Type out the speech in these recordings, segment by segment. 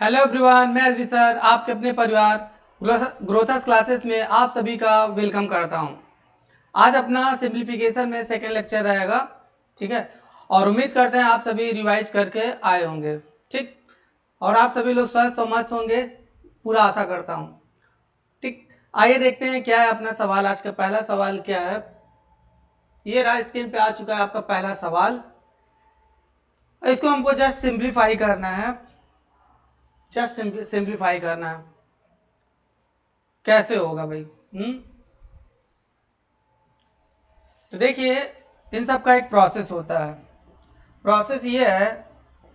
Hello everyone, मैं SB sir आपके अपने परिवार ग्रोथस क्लासेस में आप सभी का वेलकम करता हूं। आज अपना सिंप्लीफिकेशन में सेकेंड लेक्चर रहेगा, ठीक है। और उम्मीद करते हैं आप सभी रिवाइज करके आए होंगे, ठीक। और आप सभी लोग स्वस्थ और मस्त होंगे, पूरा आशा करता हूं, ठीक। आइए देखते हैं क्या है अपना सवाल। आज का पहला सवाल क्या है, ये रहा स्क्रीन पे आ चुका है आपका पहला सवाल। इसको हमको जस्ट सिंप्लीफाई करना है, जस्ट सिंप्लीफाई करना है। कैसे होगा भाई? तो देखिए, इन सब का एक प्रोसेस होता है। प्रोसेस ये है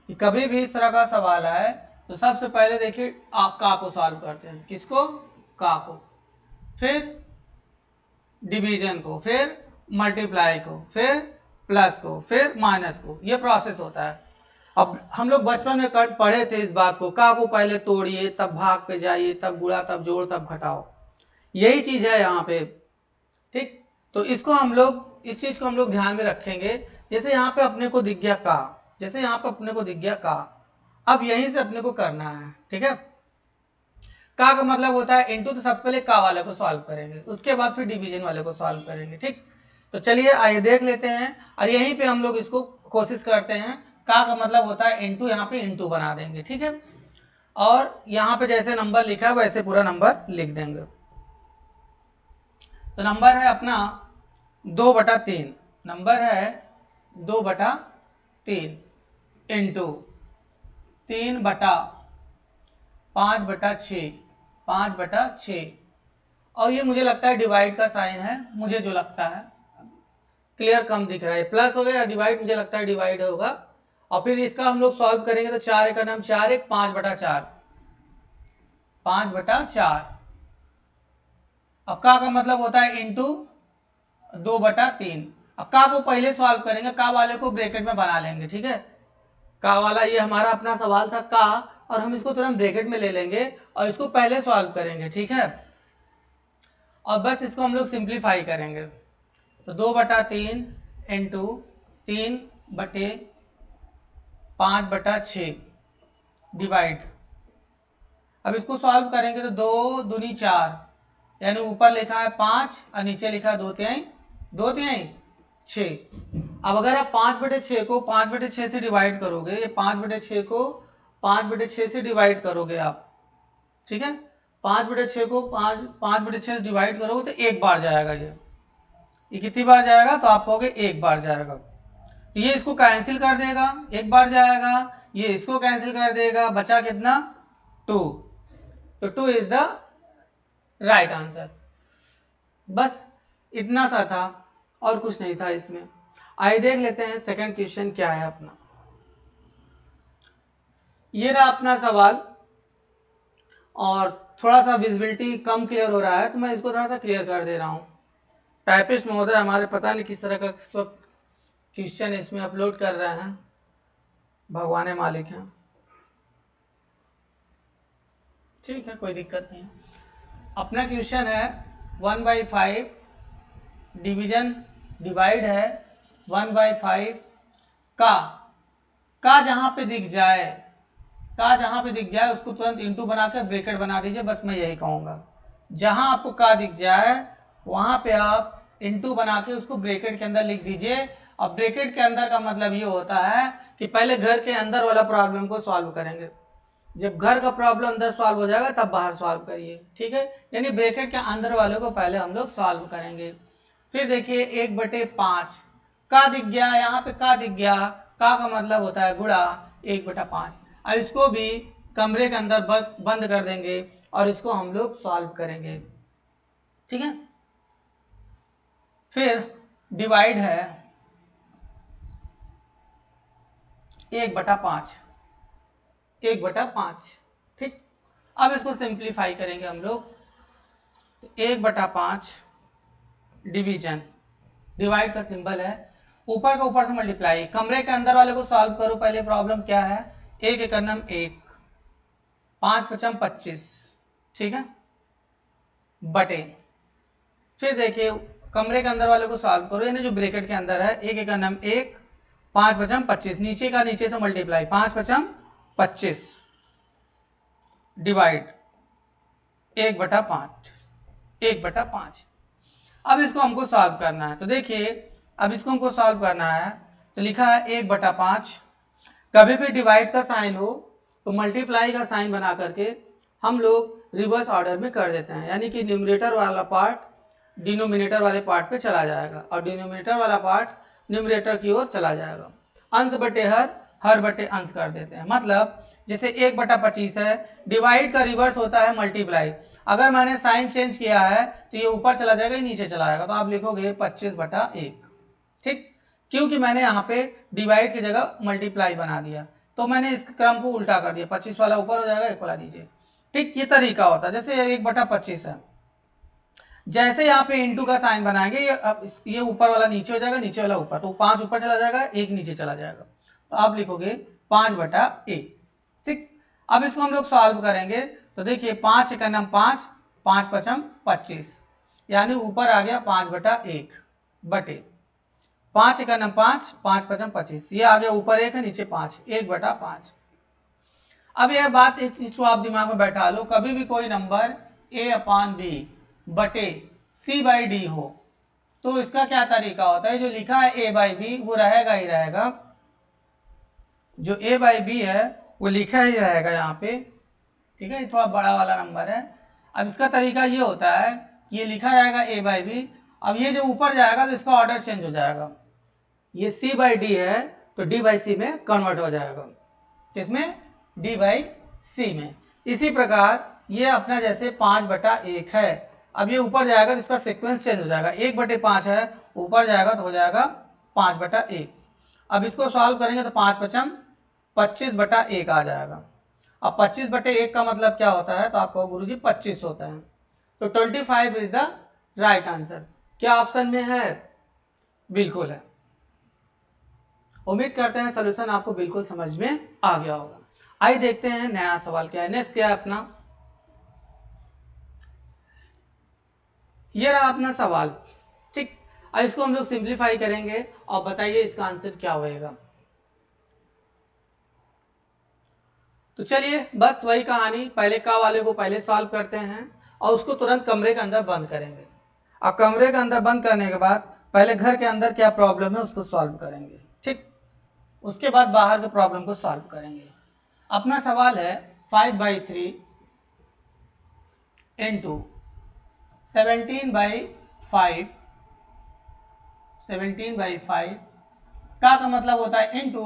कि कभी भी इस तरह का सवाल आए तो सबसे पहले देखिए आप का को सॉल्व करते हैं। किसको? का को। फिर डिवीजन को, फिर मल्टीप्लाई को, फिर प्लस को, फिर माइनस को। ये प्रोसेस होता है। अब हम लोग बचपन में पढ़े थे इस बात को, का को पहले तोड़िए, तब भाग पे जाइए, तब गुणा, तब जोड़, तब घटाओ। यही चीज है यहाँ पे, ठीक। तो इसको हम लोग, इस चीज को हम लोग ध्यान में रखेंगे। जैसे यहाँ पे अपने को दिख गया का, जैसे यहाँ पे अपने को दिख गया का, अब यहीं से अपने को करना है, ठीक है। का मतलब होता है इनटू, तो सबसे पहले का वाले को सॉल्व करेंगे, उसके बाद फिर डिवीजन वाले को सॉल्व करेंगे, ठीक। तो चलिए आइए देख लेते हैं। और यहीं पे हम लोग इसको कोशिश करते हैं। का मतलब होता है इनटू, यहाँ पे इनटू बना देंगे, ठीक है। और यहाँ पे जैसे नंबर लिखा है वैसे पूरा नंबर लिख देंगे। तो नंबर है अपना 2/3, नंबर है 2/3 इंटू 3/5/6, 5/6। और ये मुझे लगता है डिवाइड का साइन है, मुझे जो लगता है क्लियर कम दिख रहा है, प्लस हो गया, डिवाइड मुझे लगता है डिवाइड होगा। और फिर इसका हम लोग सॉल्व करेंगे तो 4 का नाम 4 1 5/4, 5/4। अब का मतलब होता है इंटू 2/3। अब का को पहले सॉल्व करेंगे, का वाले को ब्रैकेट में बना लेंगे, ठीक है। का वाला ये हमारा अपना सवाल था का, और हम इसको तुरंत ब्रैकेट में ले लेंगे और इसको पहले सॉल्व करेंगे, ठीक है। और बस इसको हम लोग सिंप्लीफाई करेंगे। तो 2/3 इंटू 3/5/6 डिवाइड। अब इसको सॉल्व करेंगे तो 2 दूनी 4, यानी ऊपर लिखा है 5 और नीचे लिखा है 2/3 6। अब अगर आप 5/6 को 5/6 से डिवाइड करोगे, ये 5/6 को 5/6 से डिवाइड करोगे आप, ठीक है। 5/6 को 5/6 से डिवाइड करोगे तो एक बार जाएगा। ये कितनी बार जाएगा? तो आप कहोगे एक बार जाएगा। तो ये इसको कैंसिल कर देगा, एक बार जाएगा। ये इसको कैंसिल कर देगा, बचा कितना? 2। तो 2 इज द राइट आंसर। बस इतना सा था और कुछ नहीं था इसमें। आइए देख लेते हैं सेकंड क्वेश्चन क्या है अपना। ये रहा अपना सवाल, और थोड़ा सा विजिबिलिटी कम क्लियर हो रहा है तो मैं इसको थोड़ा सा क्लियर कर दे रहा हूँ। टाइपिस्ट महोदय हमारे पता नहीं किस तरह का इस वक्त क्वेश्चन इसमें अपलोड कर रहे हैं, भगवान मालिक हैं, ठीक है, कोई दिक्कत नहीं है। अपना क्वेश्चन है 1/5 डिवीजन डिवाइड है 1/5 का जहां पे दिख जाए, का जहां पे दिख जाए उसको तुरंत इंटू बना कर ब्रैकेट बना दीजिए। बस मैं यही कहूंगा, जहां आपको का दिख जाए वहां पे आप इंटू बना के उसको ब्रैकेट के अंदर लिख दीजिए। और ब्रैकेट के अंदर का मतलब ये होता है कि पहले घर के अंदर वाला प्रॉब्लम को सॉल्व करेंगे। जब घर का प्रॉब्लम अंदर सॉल्व हो जाएगा तब बाहर सॉल्व करिए, ठीक है। यानी ब्रैकेट के अंदर वाले को पहले हम लोग सॉल्व करेंगे। फिर देखिए 1/5 का दिख गया, यहाँ पे का दिख गया, का मतलब होता है गुणा 1/5। अब इसको भी कमरे के अंदर बंद कर देंगे और इसको हम लोग सॉल्व करेंगे, ठीक है। फिर डिवाइड है 1/5, 1/5, ठीक। अब इसको सिंप्लीफाई करेंगे हम लोग। तो 1/5 डिवीजन, डिवाइड का सिंबल है, ऊपर का ऊपर से मल्टीप्लाई। कमरे के अंदर वाले को सॉल्व करो पहले। प्रॉब्लम क्या है? 1 × 1, 5×5 = 25, ठीक है, बटे। फिर देखिए कमरे के अंदर वाले को सॉल्व करो, यानी जो ब्रैकेट के अंदर है 1 × 1, 5×5 = 25, नीचे का नीचे से मल्टीप्लाई, 5×5 = 25, डिवाइड 1/5। अब इसको हमको सॉल्व करना है। तो देखिए अब इसको हमको सॉल्व करना है, तो लिखा है 1/5। कभी भी डिवाइड का साइन हो तो मल्टीप्लाई का साइन बना करके हम लोग रिवर्स ऑर्डर में कर देते हैं, यानी कि न्यूमरेटर वाला पार्ट डिनोमिनेटर वाले पार्ट पे चला जाएगा और डिनोमिनेटर वाला पार्ट न्यूमरेटर की ओर चला जाएगा। अंश बटे हर बटे अंश कर देते हैं। मतलब जैसे 1/25 है, डिवाइड का रिवर्स होता है मल्टीप्लाई। अगर मैंने साइन चेंज किया है तो ये ऊपर चला जाएगा, ये नीचे चला जाएगा, तो आप लिखोगे 25/1। ठीक, क्योंकि मैंने यहाँ पे डिवाइड की जगह मल्टीप्लाई बना दिया, तो मैंने इस क्रम को उल्टा कर दिया, 25 वाला ऊपर हो जाएगा, 1 वाला नीचे। ठीक, ये तरीका होता है। जैसे 1/25 है, जैसे यहाँ पे इंटू का साइन बनाएंगे, ये ऊपर वाला नीचे हो जाएगा, नीचे वाला ऊपर, तो 5 ऊपर चला जाएगा, 1 नीचे चला जाएगा, तो आप लिखोगे 5/1। ठीक, अब इसको हम लोग सॉल्व करेंगे। तो देखिए 5 का नाम 5, 5 पचम 25, यानी ऊपर आ गया 5/1 बटे 5 का नाम 5, 5 पचम 25, ये आ गया ऊपर 1 है नीचे 5, 1/5। अब यह बात इस चीज को आप दिमाग में बैठा लो, कभी भी कोई नंबर a/b बटे c/d हो तो इसका क्या तरीका होता है, जो लिखा है a/b वो रहेगा ही रहेगा, जो a/b है वो लिखा ही रहेगा यहाँ पे। ठीक है, ये थोड़ा बड़ा वाला नंबर है। अब इसका तरीका ये होता है कि ये लिखा रहेगा a/b, अब ये जो ऊपर जाएगा तो इसका ऑर्डर चेंज हो जाएगा, ये c/d है तो d/c में कन्वर्ट हो जाएगा, किसमें, d/c में। इसी प्रकार ये अपना जैसे 5/1 है, अब ये ऊपर जाएगा तो इसका सीक्वेंस चेंज हो जाएगा, 1/5 है, ऊपर जाएगा तो हो जाएगा 5/1। अब इसको सॉल्व करेंगे तो 5 पचम 25/1 आ जाएगा। अब 25/1 का मतलब क्या होता है, तो आपको गुरुजी 25 होता है, तो 25 इज द राइट आंसर। क्या ऑप्शन में है, बिल्कुल है। उम्मीद करते हैं सॉल्यूशन आपको बिल्कुल समझ में आ गया होगा। आइए देखते हैं नया सवाल क्या है। नेक्स्ट क्या है अपना, ये रहा अपना सवाल। ठीक, अब इसको हम लोग सिंप्लीफाई करेंगे और बताइए इसका आंसर क्या होएगा। तो चलिए बस वही कहानी, पहले का वाले को पहले सॉल्व करते हैं और उसको तुरंत कमरे के अंदर बंद करेंगे, और कमरे के अंदर बंद करने के बाद पहले घर के अंदर क्या प्रॉब्लम है उसको सॉल्व करेंगे। ठीक, उसके बाद बाहर के प्रॉब्लम को सॉल्व करेंगे। अपना सवाल है 5/3 इंटू 17/5, 17/5 का मतलब होता है इंटू,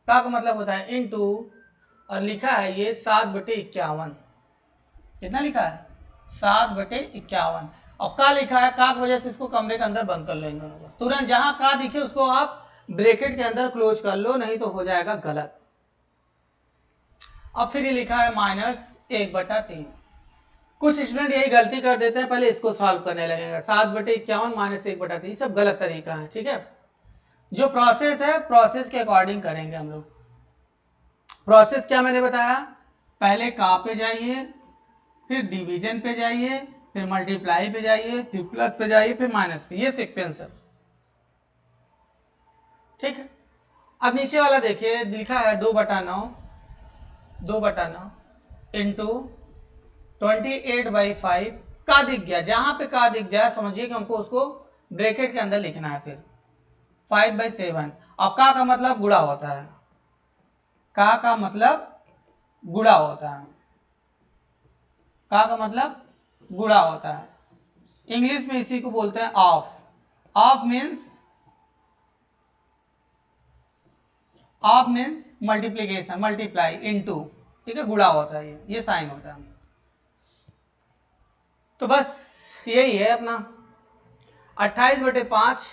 का मतलब होता है इंटू, और लिखा है ये 7/51। कितना लिखा है, 7/51, और का लिखा है, का की वजह से इसको कमरे के अंदर बंद कर लो इन दोनों को, तुरंत जहां का दिखे उसको आप ब्रैकेट के अंदर क्लोज कर लो, नहीं तो हो जाएगा गलत। अब फिर ये लिखा है -1/3। कुछ स्टूडेंट यही गलती कर देते हैं, पहले इसको सॉल्व करने लगेंगे, 7/51 -1/3, सब गलत तरीका है। ठीक है, जो प्रोसेस है प्रोसेस के अकॉर्डिंग करेंगे हम लोग। प्रोसेस क्या मैंने बताया, पहले का पे जाइए, फिर डिवीजन पे जाइए, फिर मल्टीप्लाई पे जाइए, फिर प्लस पे जाइए, फिर माइनस पे, ये सीक्वेंस है। ठीक है, अब नीचे वाला देखिए लिखा है 2/9 इंटू 28/5, का दिख गया, जहां पे का दिख जाए समझिए कि हमको उसको ब्रैकेट के अंदर लिखना है। फिर 5/7, और का मतलब गुणा होता है, का मतलब गुणा होता है, का मतलब गुणा होता है। इंग्लिश में इसी को बोलते हैं of. Of means multiplication, multiply, into. ठीक है, गुणा होता है, ये साइन होता है। तो बस यही है अपना 28/5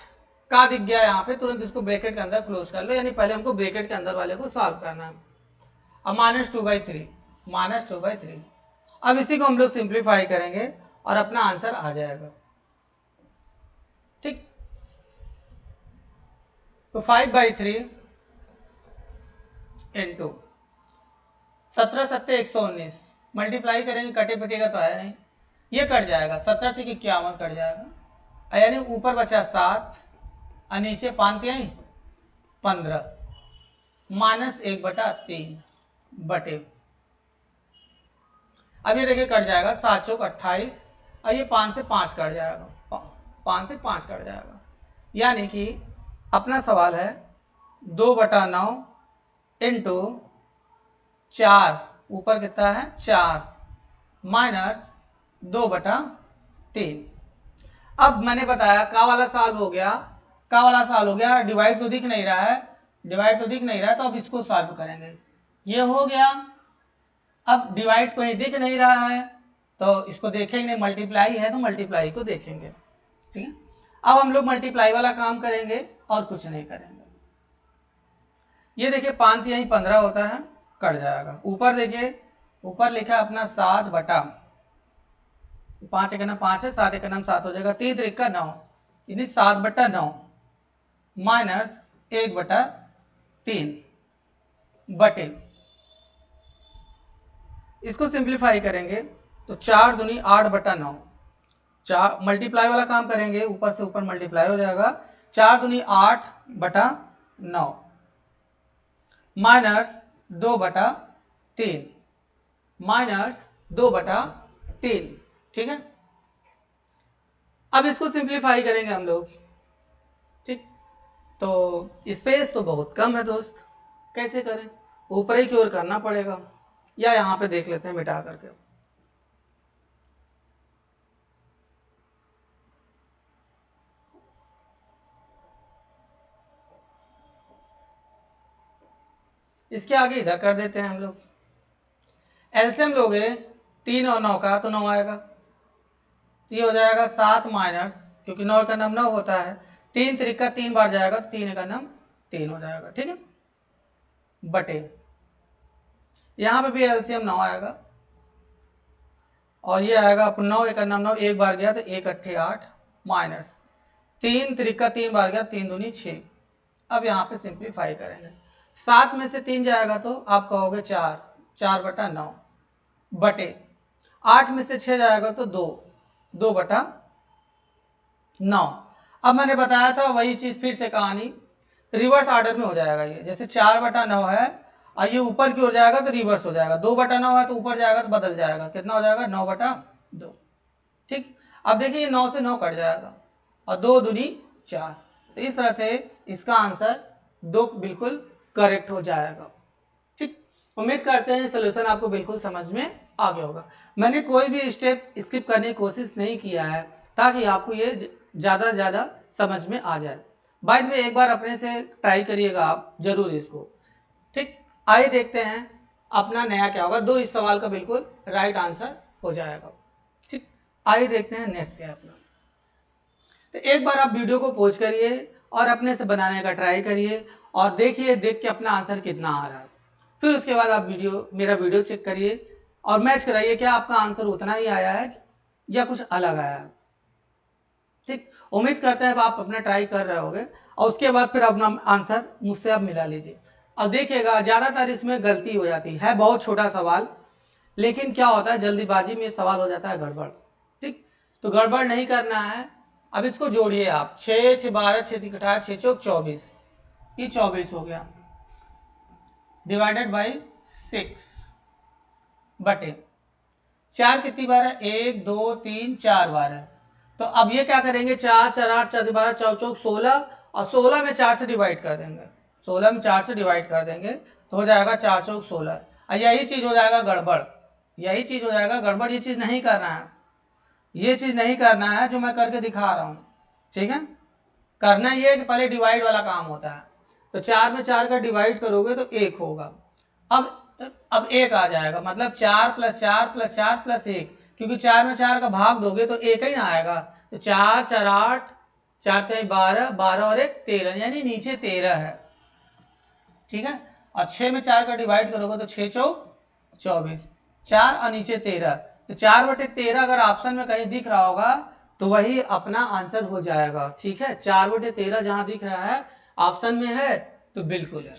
का दिख गया यहाँ पे, तुरंत इसको ब्रैकेट के अंदर क्लोज कर लो, यानी पहले हमको ब्रैकेट के अंदर वाले को सॉल्व करना है। अब -2/3, अब इसी को हम लोग सिंप्लीफाई करेंगे और अपना आंसर आ जाएगा। ठीक, तो 5/3 इंटू 17×7 119, मल्टीप्लाई करेंगे, कटे पिटेगा तो है नहीं, ये कट जाएगा, 17 से 51 कट जाएगा, यानी ऊपर बचा 7 और नीचे 5×3 15, -1/3 बटे अब ये देखिए कट जाएगा, 7 चौक 28, और ये 5 से 5 कट जाएगा, 5 से 5 कट जाएगा, यानी कि अपना सवाल है 2/9 इंटू 4, ऊपर कितना है 4, माइनस 2/3। अब मैंने बताया का वाला सॉल्व हो गया, का वाला सॉल्व हो गया, डिवाइड तो दिख नहीं रहा है, डिवाइड तो दिख नहीं रहा है, तो अब इसको सॉल्व करेंगे। ये हो गया। अब डिवाइड कोई दिख नहीं रहा है तो इसको देखेंगे नहीं, मल्टीप्लाई है तो मल्टीप्लाई को देखेंगे, ठीक है। अब हम लोग मल्टीप्लाई वाला काम करेंगे और कुछ नहीं करेंगे। ये देखिए 5 यही 15 होता है, कट जाएगा। ऊपर देखिए, ऊपर लिखा है अपना 7 बटा 5 एक नाम 5 है, 7 एक नाम 7 हो जाएगा, 3 3 का 9, यानी 7/9 माइनस 1/3 बटे, इसको सिंप्लीफाई करेंगे तो 4 दूनी 8/9, 4 मल्टीप्लाई वाला काम करेंगे, ऊपर से ऊपर मल्टीप्लाई हो जाएगा, 4 दूनी 8/9 माइनस 2/3 माइनस 2/3, ठीक है। अब इसको सिंप्लीफाई करेंगे हम लोग, ठीक। तो स्पेस तो बहुत कम है दोस्त, कैसे करें, ऊपर ही की ओर करना पड़ेगा, या यहां पे देख लेते हैं मिटा करके। इसके आगे इधर कर देते हैं हम लोग। एलसीएम लोगे 3 और 9 का तो 9 आएगा, तो ये हो जाएगा 7 माइनस, क्योंकि 9 का नाम 9 होता है, 3 3 3 बार जाएगा तो 3 का नाम 3 हो जाएगा, ठीक है, बटे यहां पे भी एलसीएम 9 आएगा, और ये आएगा अपन 9 एक नाम 9, एक बार गया तो 1 8 8 माइनस 3 3 3 बार गया, 3 दूनी 6। अब यहाँ पे सिंप्लीफाई करेंगे, 7 में से 3 जाएगा तो आप कहोगे 4, 4/9 बटे 8 में से 6 जाएगा तो 2, 2/9। अब मैंने बताया था वही चीज, फिर से कहानी रिवर्स ऑर्डर में हो जाएगा। ये जैसे 4/9 है और ये ऊपर की ओर जाएगा तो रिवर्स हो जाएगा, 2/9 है तो ऊपर जाएगा तो बदल जाएगा, कितना हो जाएगा 9/2, ठीक। अब देखिए 9 से 9 कट जाएगा और 2 दूनी 4, तो इस तरह से इसका आंसर 2 बिल्कुल करेक्ट हो जाएगा, ठीक। उम्मीद करते हैं सोल्यूशन आपको बिल्कुल समझ में आ गया होगा। मैंने कोई भी स्टेप स्किप करने की कोशिश नहीं किया है ताकि आपको ये ज़्यादा से ज़्यादा समझ में आ जाए। बाद में एक बार अपने से ट्राई करिएगा आप जरूर इसको, ठीक। आइए देखते हैं अपना नया क्या होगा, 2 इस सवाल का बिल्कुल राइट आंसर हो जाएगा, ठीक। आइए देखते हैं नेक्स्ट क्या है अपना। तो एक बार आप वीडियो को पॉज करिए और अपने से बनाने का ट्राई करिए और देखिए, देख के अपना आंसर कितना आ रहा है। फिर उसके बाद आप मेरा वीडियो चेक करिए और मैच कराइए क्या आपका आंसर उतना ही आया है या कुछ अलग आया है, ठीक। उम्मीद करते हैं आप अपना ट्राई कर रहे होगे और उसके बाद फिर अपना आंसर मुझसे आप मिला लीजिए। अब देखिएगा ज़्यादातर इसमें गलती हो जाती है, बहुत छोटा सवाल, लेकिन क्या होता है जल्दीबाजी में सवाल हो जाता है गड़बड़, ठीक। तो गड़बड़ नहीं करना है। अब इसको जोड़िए आप, 6 6 12 6 3 18 6 चौक 24, ये 24 हो गया, डिवाइडेड बाई 6 बटे 4 कितनी बार है, 1 2 3 4 बार है। तो अब ये क्या करेंगे, 4 4 8 4 12 4 चौक 16, और 16 में 4 से डिवाइड कर देंगे, 16 में 4 से डिवाइड कर देंगे तो हो जाएगा 4 चौक 16। और यही चीज हो जाएगा गड़बड़, यही चीज हो जाएगा गड़बड़, ये चीज नहीं करना है, ये चीज नहीं करना है जो मैं करके दिखा रहा हूं, ठीक है। करना ये है कि पहले डिवाइड वाला काम होता है, तो 4 में 4 का डिवाइड करोगे तो 1 होगा। अब 1 आ जाएगा, मतलब 4 + 4 + 4 + 1, क्योंकि 4 में 4 का भाग दोगे तो 1 ही ना आएगा। तो 4 4 8 4 3 12 12 और 1 13, यानी नीचे 13 है, ठीक है। और 6 में 4 का डिवाइड करोगे तो 6 चौक 24, 4 और नीचे 13, तो 4/13 अगर ऑप्शन में कहीं दिख रहा होगा तो वही अपना आंसर हो जाएगा, ठीक है। 4/13 जहां दिख रहा है ऑप्शन में है तो बिल्कुल है,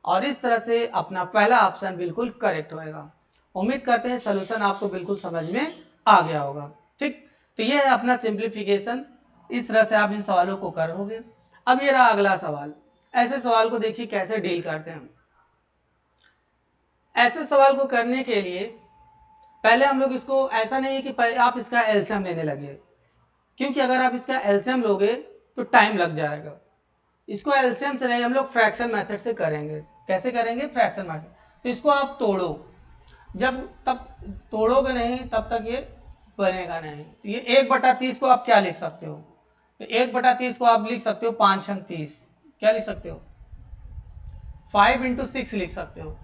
और इस तरह से अपना पहला ऑप्शन बिल्कुल करेक्ट होएगा। उम्मीद करते हैं सोल्यूशन आपको बिल्कुल समझ में आ गया होगा, ठीक। तो ये है अपना सिंप्लीफिकेशन, इस तरह से आप इन सवालों को करोगे। अब ये रहा अगला सवाल, ऐसे सवाल को देखिए कैसे डील करते हैं। ऐसे सवाल को करने के लिए पहले हम लोग इसको, ऐसा नहीं है कि पहले आप इसका एलसीएम लेने लगे, क्योंकि अगर आप इसका एलसीएम लोगे तो टाइम लग जाएगा। इसको एलसीएम से नहीं, हम लोग फ्रैक्शन मेथड से करेंगे। कैसे करेंगे? Fraction method. तो इसको आप तोड़ो, जब तब तोड़ोगे नहीं तब तक ये बनेगा नहीं। तो ये 1/30 को आप क्या लिख सकते हो? तो 1/30 को आप लिख सकते हो 5 छंग 30। क्या लिख सकते हो? 5 × 6 लिख सकते हो।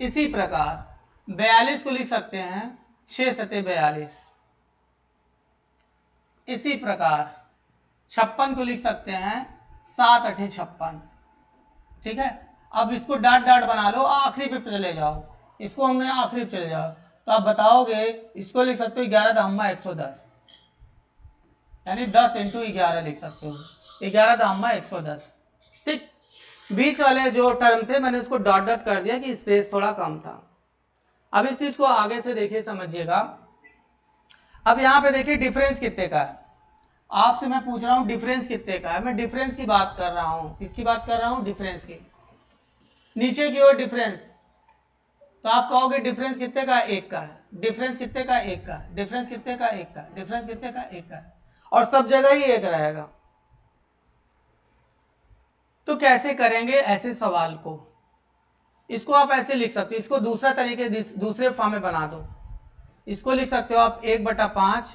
इसी प्रकार 42 को लिख सकते हैं 6 सते 42। इसी प्रकार 56 को लिख सकते हैं 7 8 56। ठीक है, अब इसको डाट डाट बना लो, आखिरी पे चले जाओ, इसको हमने आखिरी पे चले जाओ, तो आप बताओगे इसको लिख सकते हो 11 दहम्मा 110, यानी 10 × 11 लिख सकते हो, 11 दहम्मा 110। ठीक, बीच वाले जो टर्म थे मैंने उसको डॉट डॉट कर दिया कि स्पेस थोड़ा कम था। अब इस चीज को आगे से देखिए, समझिएगा। अब यहाँ पे देखिए डिफरेंस कितने का है, आपसे मैं पूछ रहा हूँ डिफरेंस कितने का है। मैं डिफरेंस की बात कर रहा हूँ, किसकी बात कर रहा हूँ? डिफरेंस की। नीचे की ओर डिफरेंस, तो आप कहोगे डिफरेंस कितने का? 1 का है। डिफरेंस कितने का? 1 का। डिफरेंस कितने का? 1 का। डिफरेंस कितने का? 1 का। और सब जगह ही 1 रहेगा। तो कैसे करेंगे ऐसे सवाल को? इसको आप ऐसे लिख सकते हो, इसको दूसरा तरीके दूसरे फॉर्म में बना दो। इसको लिख सकते हो आप 1/5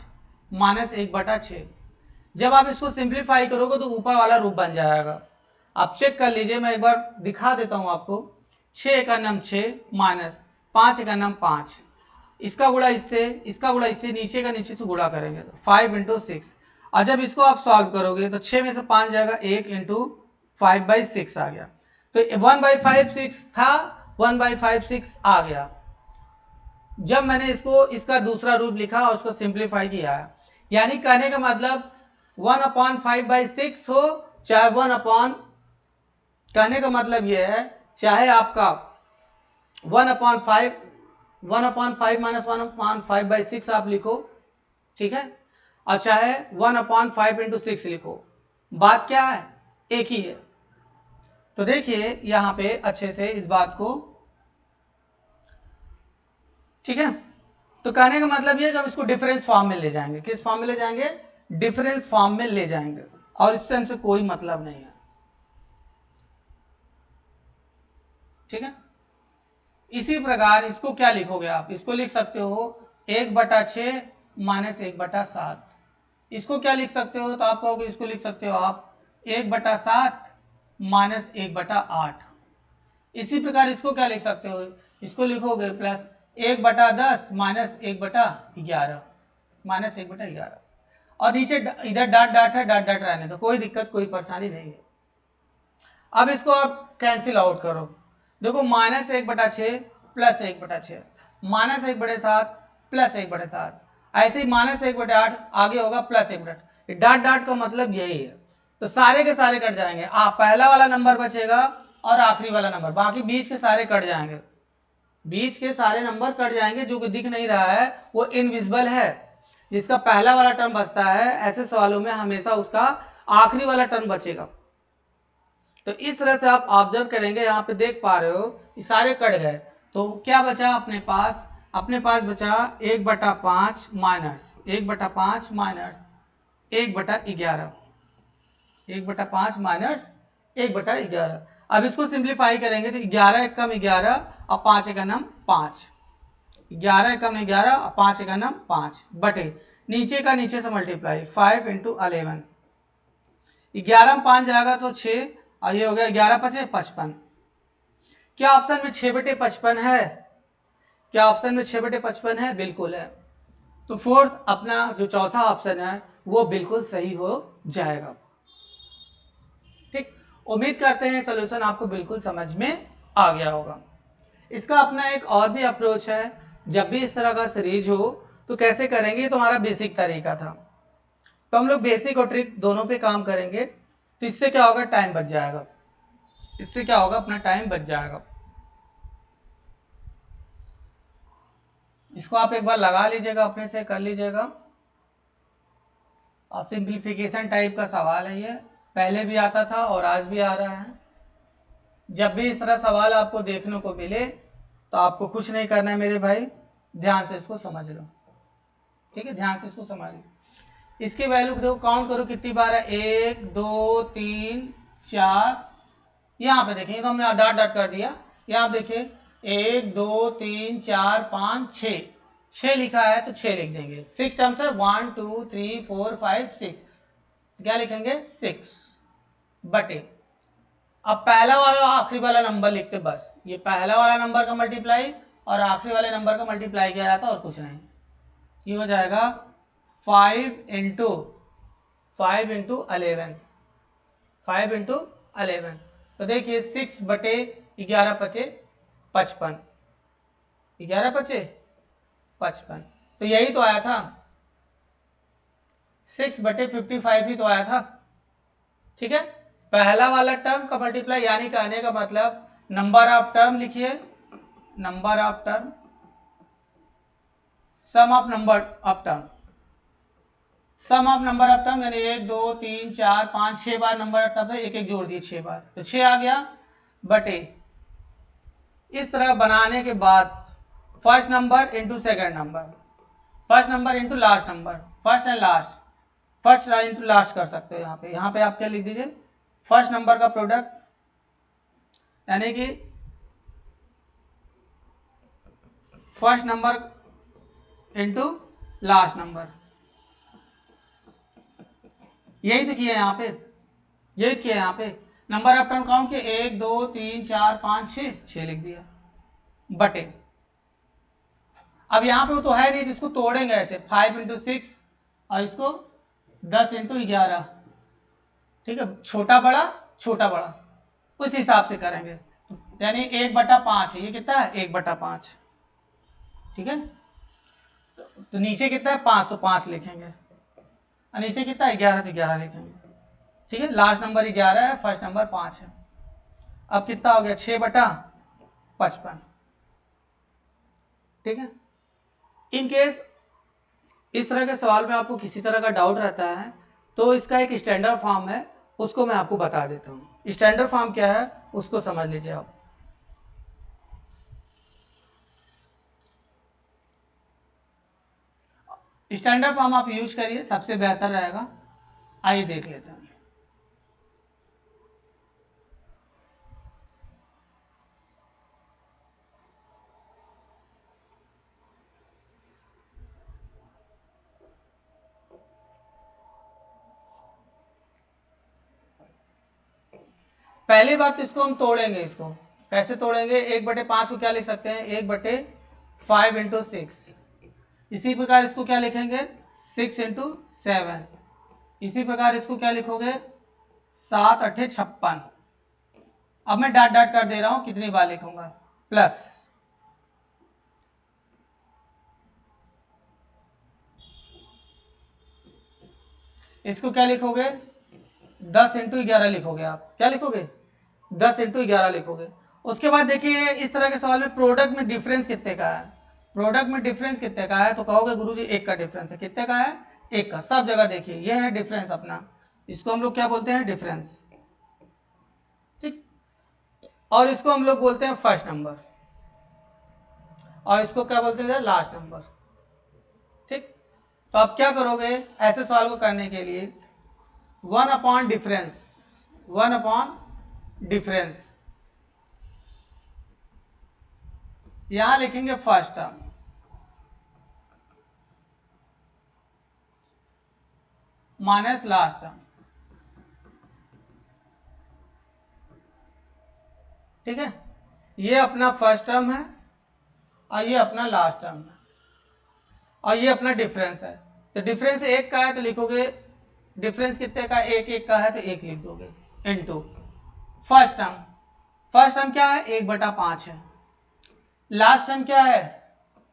माइनस 1/6। जब आप इसको सिंप्लीफाई करोगे तो ऊपर वाला रूप बन जाएगा। आप चेक कर लीजिए, मैं एक बार दिखा देता हूं आपको। 6 × 6 माइनस 5 × 5, इसका गुणा इससे, इसका गुणा इससे, नीचे का नीचे से गुणा करेंगे तो 5 × 6। और जब इसको आप सॉल्व करोगे तो 6 में से 5 जाएगा, 1 × 5/6 आ गया। तो 1/5 6 था, 1/5 6 आ गया। जब मैंने इसको इसका दूसरा रूप लिखा और उसको सिंप्लीफाई किया, यानी कहने का मतलब 1/5/6 हो चाहे 1, कहने का मतलब यह है चाहे आपका 1/5 माइनस 1/5/6 आप लिखो, ठीक है, और चाहे 1/5 × 6 लिखो, बात क्या है? एक ही है। तो देखिए यहां पे अच्छे से इस बात को, ठीक है। तो कहने का मतलब ये कि हम इसको डिफरेंस फॉर्म में ले जाएंगे। किस फॉर्म में ले जाएंगे? डिफरेंस फॉर्म में ले जाएंगे, और इससे हमसे कोई मतलब नहीं है, ठीक है। इसी प्रकार इसको क्या लिखोगे आप? इसको लिख सकते हो 1/6 माइनस 1/7। इसको क्या लिख सकते हो? तो आप कहोगे इसको लिख सकते हो आप 1/7 माइनस 1/8। इसी प्रकार इसको क्या लिख सकते हो? इसको लिखोगे प्लस 1/10 माइनस 1/11, माइनस 1/11। और नीचे इधर डाट डाट है, डाट डाट रहने दो, कोई दिक्कत कोई परेशानी नहीं है। अब इसको आप कैंसिल आउट करो, देखो माइनस 1/6 प्लस 1/6, माइनस 1/7 प्लस 1/7, ऐसे ही माइनस 1/8 आगे होगा प्लस 1/8। डाट डाट का मतलब यही है। तो सारे के सारे कट जाएंगे, पहला वाला नंबर बचेगा और आखिरी वाला नंबर, बाकी बीच के सारे कट जाएंगे। बीच के सारे नंबर कट जाएंगे, जो कि दिख नहीं रहा है वो इनविजिबल है। जिसका पहला वाला टर्म बचता है, ऐसे सवालों में हमेशा उसका आखिरी वाला टर्म बचेगा। तो इस तरह से आप ऑब्जर्व करेंगे, यहाँ पे देख पा रहे हो कि सारे कट गए। तो क्या बचा अपने पास? अपने पास बचा 1/5 माइनस 1/5 माइनस 1/11, 1/5 माइनस 1/11। अब इसको सिंप्लीफाई करेंगे तो 11 एकम 11 और 5 एकम 5, 11 एकम 11 और 5 एकम 5 बटे नीचे का नीचे से मल्टीप्लाई 5 × 11, 11 में 5 जाएगा तो 6, और ये हो गया 11×5 = 55। क्या ऑप्शन में 6/55 है? क्या ऑप्शन में 6/55 है? बिल्कुल है। तो फोर्थ अपना जो चौथा ऑप्शन है वो बिल्कुल सही हो जाएगा। ठीक, उम्मीद करते हैं सॉल्यूशन आपको बिल्कुल समझ में आ गया होगा। इसका अपना एक और भी अप्रोच है, जब भी इस तरह का सीरीज हो तो कैसे करेंगे, तो हमारा बेसिक तरीका था। तो हम लोग बेसिक और ट्रिक दोनों पे काम करेंगे। तो इससे क्या होगा? टाइम बच जाएगा। इससे क्या होगा? अपना टाइम बच जाएगा। इसको आप एक बार लगा लीजिएगा, अपने से कर लीजिएगा। और सिंप्लीफिकेशन टाइप का सवाल है ये, पहले भी आता था और आज भी आ रहा है। जब भी इस तरह सवाल आपको देखने को मिले तो आपको कुछ नहीं करना है मेरे भाई, ध्यान से इसको समझ लो, ठीक है, ध्यान से इसको समझ लो। इसकी वैल्यू देखो, काउंट करो कितनी बार है, 1 2 3 4। यहाँ पे देखिए, तो हमने डॉट डॉट कर दिया। यहाँ देखिए 1 2 3 4 5 6, 6 लिखा है तो 6 लिख देंगे। 6 टर्म्स है, 1 2 3 4 5 6, क्या लिखेंगे 6 बटे। अब पहला वाला आखिरी वाला नंबर लिखते बस, ये पहला वाला नंबर का मल्टीप्लाई और आखिरी वाले नंबर का मल्टीप्लाई किया जाता और कुछ नहीं। ये हो जाएगा 5 इंटू 11, 5 इंटू 11। तो देखिए 6 बटे 11 पचे 55, 11 पचे 55, तो यही तो आया था, 6 बटे 55 ही तो आया था, ठीक है। पहला वाला टर्म का मल्टीप्लाई, यानी कहने का मतलब नंबर ऑफ टर्म लिखिए, number of term, sum of number of term, sum of number of term, यानी 1 2 3 4 5 6 बार नंबर ऑफ टर्म है, एक एक जोड़ दिए 6 बार, तो 6 आ गया बटे। इस तरह बनाने के बाद first number into second number, first number into last number, first and last, first into last कर सकते हो। यहाँ पे आप क्या लिख दीजिए, फर्स्ट नंबर का प्रोडक्ट, यानी कि first number into last number, यही तो किया यहाँ पे, यही किया यहाँ पे। नंबर ऑफ टर्म काउंट किया, 1 2 3 4 5 6, 6 लिख दिया बटे। अब यहाँ पे वो तो है नहीं, तो इसको तोड़ेंगे ऐसे, 5 इंटू 6 और इसको 10 इंटू 11, ठीक है, छोटा बड़ा छोटा बड़ा, उस हिसाब से करेंगे। यानी 1/5 है, ये कितना है 1/5, ठीक है। तो नीचे कितना है 5, तो 5 लिखेंगे, और नीचे कितना है 11, तो 11 लिखेंगे, ठीक है। लास्ट नंबर 11 है, फर्स्ट नंबर 5 है। अब कितना हो गया 6/55, ठीक है। इन केस इस तरह के सवाल में आपको किसी तरह का डाउट रहता है तो इसका एक स्टैंडर्ड फॉर्म है, उसको मैं आपको बता देता हूँ। स्टैंडर्ड फॉर्म क्या है उसको समझ लीजिए आप। स्टैंडर्ड फॉर्म आप यूज करिए, सबसे बेहतर रहेगा। आइए देख लेते हैं। पहली बात तो इसको हम तोड़ेंगे, इसको कैसे तोड़ेंगे, 1/5 को क्या लिख सकते हैं, 1/5 इंटू 6। इसी प्रकार इसको क्या लिखेंगे 6 इंटू 7। इसी प्रकार इसको क्या लिखोगे 7 8 56। अब मैं डाट डाट कर दे रहा हूं, कितनी बार लिखूंगा, प्लस इसको क्या लिखोगे 10 इंटू 11 लिखोगे। आप क्या लिखोगे 10 इंटू 11 लिखोगे। उसके बाद देखिए इस तरह के सवाल में प्रोडक्ट में डिफरेंस कितने का है, प्रोडक्ट में डिफरेंस कितने का है, तो कहोगे गुरुजी 1 का डिफरेंस है। कितने का है 1 का। सब जगह देखिए ये है डिफरेंस अपना, इसको हम लोग क्या बोलते हैं डिफरेंस, ठीक। और इसको हम लोग बोलते हैं फर्स्ट नंबर, और इसको क्या बोलते हैं लास्ट नंबर, ठीक। तो आप क्या करोगे ऐसे सवाल को करने के लिए, 1 अपॉन डिफरेंस, 1 अपॉन डिफरेंस, यहां लिखेंगे first term minus last term, ठीक है। ये अपना फर्स्ट टर्म है और ये अपना लास्ट टर्म है और ये अपना डिफरेंस है। तो डिफरेंस 1 का है तो लिखोगे डिफरेंस कितने का 1 का है तो 1 लिख दोगे into first term. First term क्या है 1/5 है। लास्ट टर्म क्या है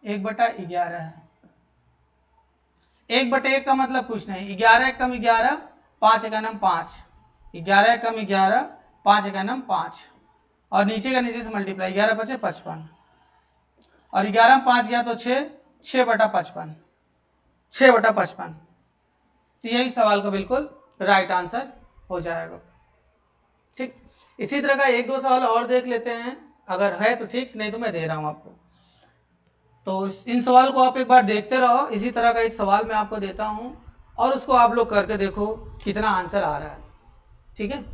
1/11 है। 1/1 का मतलब कुछ नहीं, 11 कम 11, 5 एकम 5, 11 कम 11, 5 एकम 5, और नीचे का नीचे से मल्टीप्लाई, 11 5 55, और 11 में 5 गया तो 6, 6/55, 6/55। तो यही सवाल का बिल्कुल राइट आंसर हो जाएगा, ठीक। इसी तरह का 1 2 सवाल और देख लेते हैं, अगर है तो ठीक, नहीं तो मैं दे रहा हूं आपको। तो इन सवाल को आप एक बार देखते रहो। इसी तरह का एक सवाल मैं आपको देता हूं और उसको आप लोग करके देखो कितना आंसर आ रहा है। ठीक है,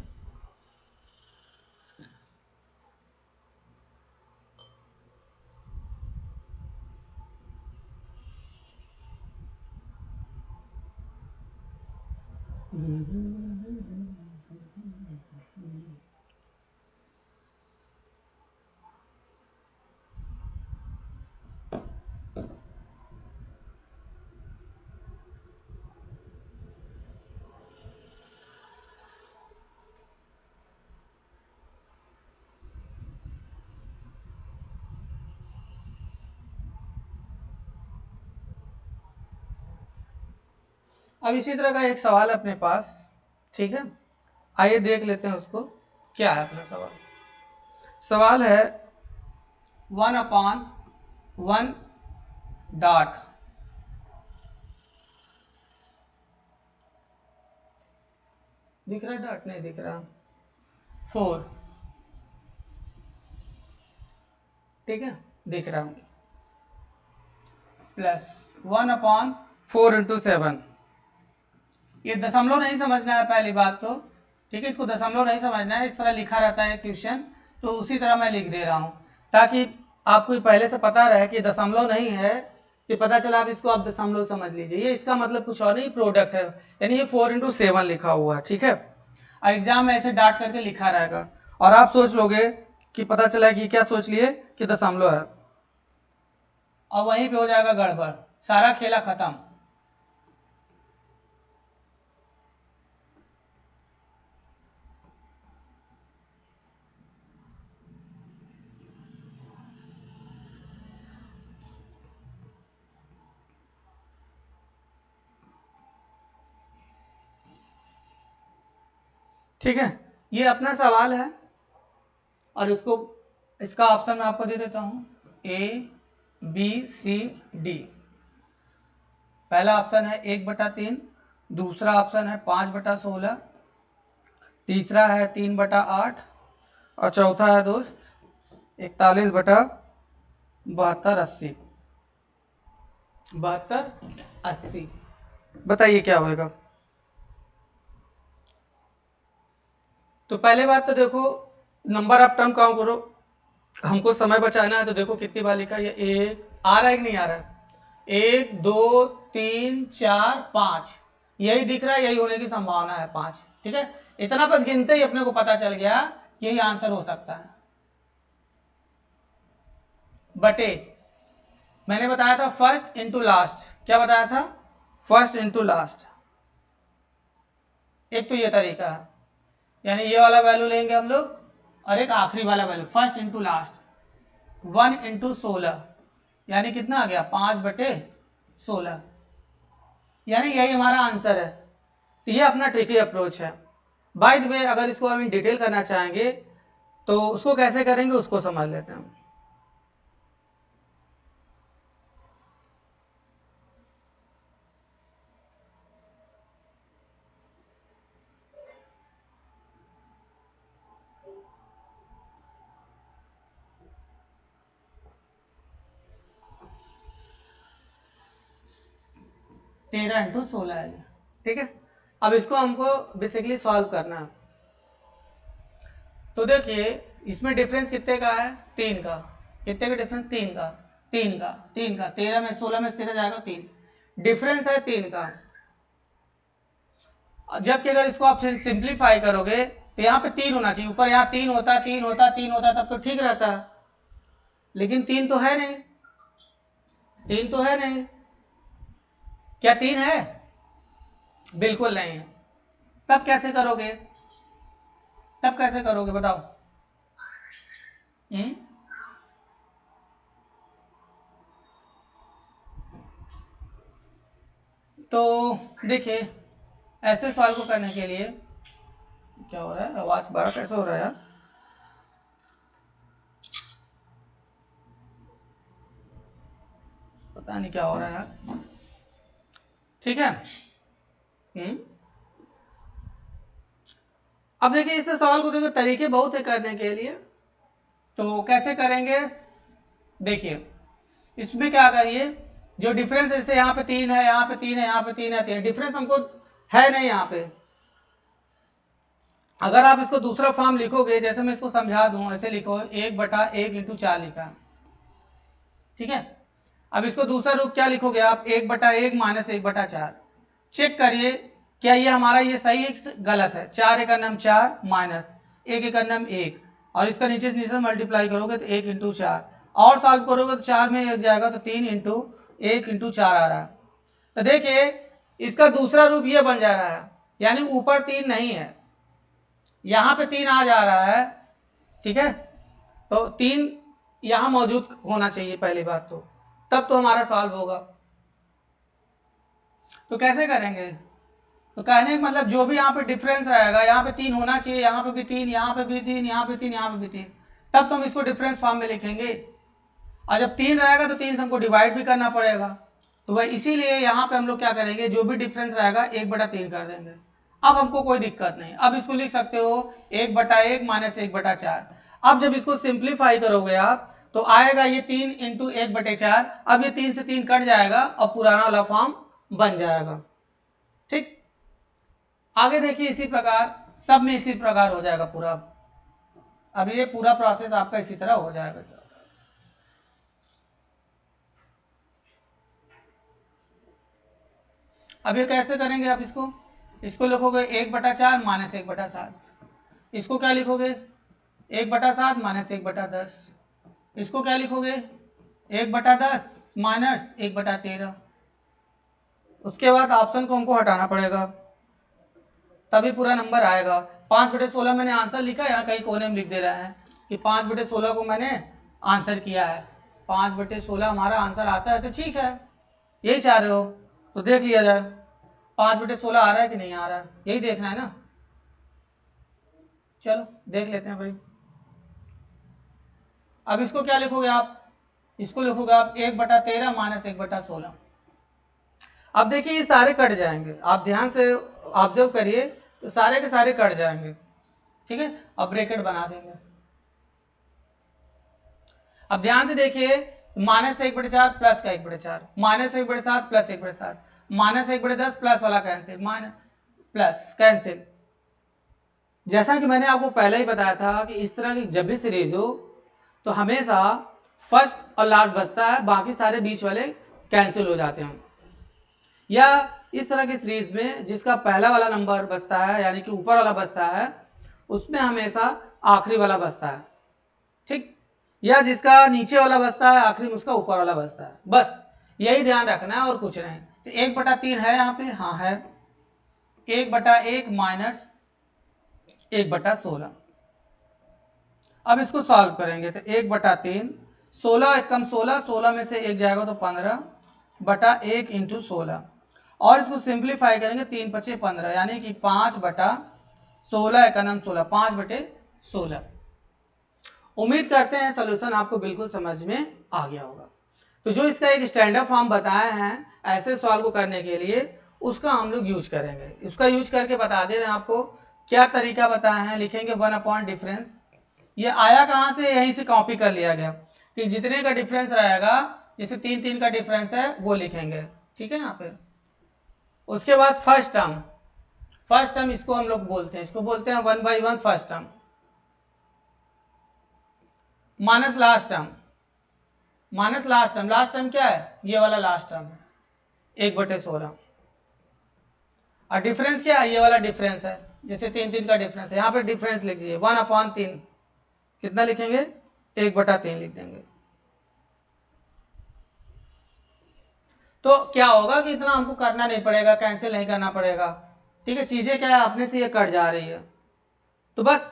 अब इसी तरह का एक सवाल है अपने पास। ठीक है, आइए देख लेते हैं उसको। क्या है अपना सवाल? सवाल है 1/1 डॉट दिख रहा है? डॉट नहीं दिख रहा। 4, ठीक है, दिख रहा हूँ, प्लस 1/4 × 7। ये दशमलव नहीं समझना है पहली बात तो, ठीक है, इसको दशमलव नहीं समझना है। इस तरह लिखा रहता है क्वेश्चन, तो उसी तरह मैं लिख दे रहा हूँ ताकि आपको पहले से पता रहे कि दशमलव नहीं है, कि पता चला आप इसको आप दशमलव समझ लीजिए। ये इसका मतलब कुछ और नहीं, प्रोडक्ट है, यानी ये 4 × 7 लिखा हुआ है। ठीक है, और एग्जाम में ऐसे डाट करके लिखा रहेगा और आप सोच लोगे कि पता चला कि क्या सोच लिए कि दशमलव है, और वहीं पे हो जाएगा गड़बड़, सारा खेला खत्म। ठीक है, ये अपना सवाल है और इसका ऑप्शन मैं आपको दे देता हूं, ABCD। पहला ऑप्शन है 1/3, दूसरा ऑप्शन है 5/16, तीसरा है 3/8 और चौथा है दोस्त 41/72, 80। बताइए क्या होगा? तो पहले बात तो देखो, नंबर ऑफ टर्म काउंट करो, हमको समय बचाना है। तो देखो कितनी बार लिखा है, एक आ रहा है कि नहीं आ रहा है? 1 2 3 4 5, यही दिख रहा है, यही होने की संभावना है 5। ठीक है, इतना बस गिनते ही अपने को पता चल गया कि यही आंसर हो सकता है। बटे मैंने बताया था फर्स्ट इंटू लास्ट। क्या बताया था? First into last. एक तो ये तरीका है, यानी ये वाला वैल्यू लेंगे हम लोग, और एक आखिरी वाला वैल्यू फर्स्ट इंटू लास्ट। 1 × 16 यानी कितना आ गया? 5/16, यानी यही हमारा आंसर है। तो ये अपना ट्रिकी अप्रोच है। बाय द वे, अगर इसको हम डिटेल करना चाहेंगे तो उसको कैसे करेंगे उसको समझ लेते हैं। 13 × 16 है। ठीक है, अब इसको हमको बेसिकली सॉल्व करना है। तो देखिए इसमें डिफरेंस कितने का है? 3 का। कितने का डिफरेंस? 3 का। 3 का, 3 का, 13 में 16 में 13 जाएगा 3, डिफरेंस है 3 का। जबकि अगर इसको आप सिंप्लीफाई करोगे तो यहाँ पे 3 होना चाहिए, ऊपर यहाँ 3 होता, 3 होता, 3 होता, तब तो ठीक रहता है, लेकिन 3 तो है नहीं, 3 तो है नहीं। क्या 3 है? बिल्कुल नहीं है। तब कैसे करोगे? तब कैसे करोगे बताओ? हम्म, तो देखिए ऐसे सवाल को करने के लिए क्या हो रहा है? आवाज बड़ा कैसे हो रहा है यार? पता नहीं क्या हो रहा है यार। ठीक है, अब देखिए इस सवाल को देखो, तरीके बहुत है करने के लिए। तो कैसे करेंगे? देखिए इसमें क्या करिए, जो डिफरेंस जैसे यहाँ पे 3 है, यहाँ पे 3 है, यहाँ पे 3 है, 3 डिफरेंस हमको है नहीं यहाँ पे। अगर आप इसको दूसरा फॉर्म लिखोगे, जैसे मैं इसको समझा दूं, ऐसे लिखो 1/1 × 4 लिखा, ठीक है। अब इसको दूसरा रूप क्या लिखोगे आप, 1/1 - 1/4। चेक करिए क्या ये हमारा ये सही है गलत है। 4 × 4 माइनस 1 × 1, और इसका नीचे से नीचे मल्टीप्लाई करोगे तो 1 × 4, और सॉल्व करोगे तो 4 में 1 जाएगा तो 3 × 1 × 4 आ रहा है। तो देखिए इसका दूसरा रूप ये बन जा रहा है, यानी ऊपर 3 नहीं है, यहाँ पे 3 आ जा रहा है, ठीक है। तो 3 यहाँ मौजूद होना चाहिए पहली बात तो, तब तो हमारा सॉल्व होगा। तो कैसे करेंगे, तो कहने का मतलब जो भी यहाँ पे डिफरेंस रहेगा, यहाँ पे 3 होना चाहिए, यहाँ पे भी 3, यहाँ पे भी 3, यहाँ पे 3, यहाँ पे भी 3, तब तो हम इसको डिफरेंस फॉर्म में लिखेंगे। और जब 3 रहेगा तो 3 से हमको डिवाइड भी करना पड़ेगा, तो वह इसीलिए यहाँ पे हम लोग क्या करेंगे, जो भी डिफरेंस रहेगा 1/3 कर देंगे। अब हमको कोई दिक्कत नहीं, अब इसको लिख सकते हो 1/1 - 1/4। अब जब इसको सिंप्लीफाई करोगे आप तो आएगा ये 3 × 1/4। अब ये 3 से 3 कट जाएगा और पुराना वाला फॉर्म बन जाएगा, ठीक। आगे देखिए इसी प्रकार सब में इसी प्रकार हो जाएगा पूरा। अब ये पूरा प्रोसेस आपका इसी तरह हो जाएगा। अब ये कैसे करेंगे आप इसको लिखोगे 1/4 - 1/7। इसको क्या लिखोगे 1/7 - 1/10। इसको क्या लिखोगे 1/10 - 1/13। उसके बाद ऑप्शन को हमको हटाना पड़ेगा, तभी पूरा नंबर आएगा। 5/16 मैंने आंसर लिखा, यहाँ कहीं कोने में लिख दे रहा है कि 5/16 को मैंने आंसर किया है। 5/16 हमारा आंसर आता है तो ठीक है, यही चाह रहे हो तो देख लिया जाए 5/16 आ रहा है कि नहीं आ रहा है, यही देखना है ना। चलो देख लेते हैं भाई। अब इसको क्या लिखोगे आप, इसको लिखोगे आप 1/13 - 1/16। अब देखिए ये सारे कट जाएंगे, आप ध्यान से ऑब्जर्व करिए, तो सारे के सारे कट जाएंगे, ठीक है। अब ब्रैकेट बना देंगे। अब ध्यान से देखिए, -1/4 प्लस का 1/4, -1/7 प्लस 1/7, -1/10 प्लस वाला कैंसिल, माइनस प्लस कैंसिल। जैसा कि मैंने आपको पहले ही बताया था कि इस तरह की जब भी सीरीज हो तो हमेशा फर्स्ट और लास्ट बचता है, बाकी सारे बीच वाले कैंसिल हो जाते हैं। या इस तरह की सीरीज में जिसका पहला वाला नंबर बचता है, यानी कि ऊपर वाला बचता है, उसमें हमेशा आखिरी वाला बचता है, ठीक। या जिसका नीचे वाला बचता है आखिरी में, उसका ऊपर वाला बचता है, बस यही ध्यान रखना है और कुछ नहीं। तो 1/3 है यहाँ पे, हाँ है, 1/1 माइनस 1/16। अब इसको सॉल्व करेंगे तो 1/3, 16 एकम 16, 16 में से 1 जाएगा तो 15/1 × 16, और इसको सिंप्लीफाई करेंगे 3×5 = 15, यानी कि 5/16 एकम 16, 5/16। उम्मीद करते हैं सोल्यूशन आपको बिल्कुल समझ में आ गया होगा। तो जो इसका एक स्टैंडर्ड फॉर्म बताया है ऐसे सवाल को करने के लिए, उसका हम लोग यूज करेंगे। उसका यूज करके बता दे रहे हैं आपको क्या तरीका बताया है। लिखेंगे 1 डिफरेंस, ये आया कहाँ से, यहीं से कॉपी कर लिया गया कि जितने का डिफरेंस रहेगा, जैसे 3 का डिफरेंस है वो लिखेंगे, ठीक है यहाँ पे। उसके बाद फर्स्ट टर्म इसको हम लोग बोलते हैं, इसको बोलते हैं 1/1 first term, minus last term क्या है, ये वाला लास्ट टर्म 1/16। और डिफरेंस क्या है, ये वाला डिफरेंस है, जैसे 3 का डिफरेंस है, यहाँ पे डिफरेंस लिख दीजिए 1/3, कितना लिखेंगे 1/3 लिख देंगे। तो क्या होगा कि इतना हमको करना नहीं पड़ेगा, कैंसिल नहीं करना पड़ेगा, ठीक है। चीजें क्या है अपने से ये कट जा रही है, तो बस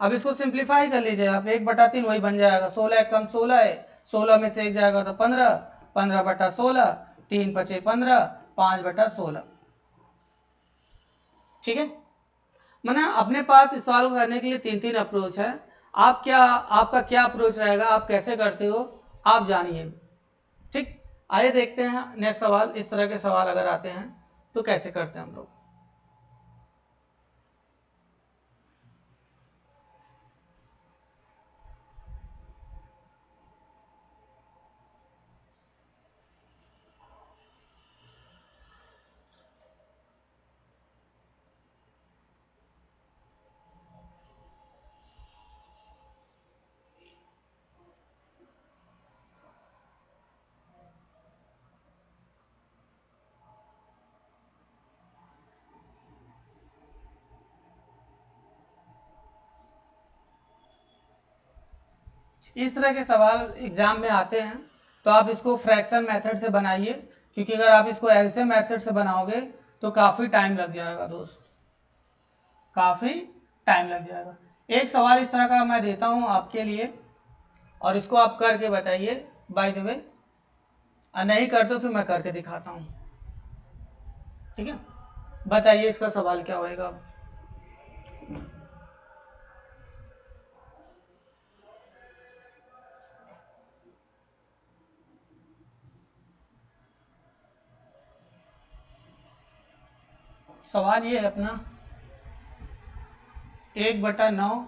अब इसको सिंप्लीफाई कर लीजिए आप, 1/3 वही बन जाएगा, 16 एकम 16 है, 16 में से 1 जाएगा तो 15, 15/16, 3×5 = 15, 5/16, ठीक है। मैंने अपने पास इस सवाल को करने के लिए 3 अप्रोच है। आपका क्या अप्रोच रहेगा, आप कैसे करते हो आप जानिए, ठीक। आइए देखते हैं नेक्स्ट सवाल, इस तरह के सवाल अगर आते हैं तो कैसे करते हैं हम लोग। इस तरह के सवाल एग्जाम में आते हैं, तो आप इसको फ्रैक्शन मेथड से बनाइए, क्योंकि अगर आप इसको एलसीएम मेथड से बनाओगे तो काफ़ी टाइम लग जाएगा दोस्त, काफ़ी टाइम लग जाएगा। एक सवाल इस तरह का मैं देता हूँ आपके लिए, और इसको आप करके बताइए बाय द वे, और नहीं करते तो फिर मैं करके दिखाता हूँ, ठीक है। बताइए इसका सवाल क्या होएगा। सवाल ये है अपना 1/9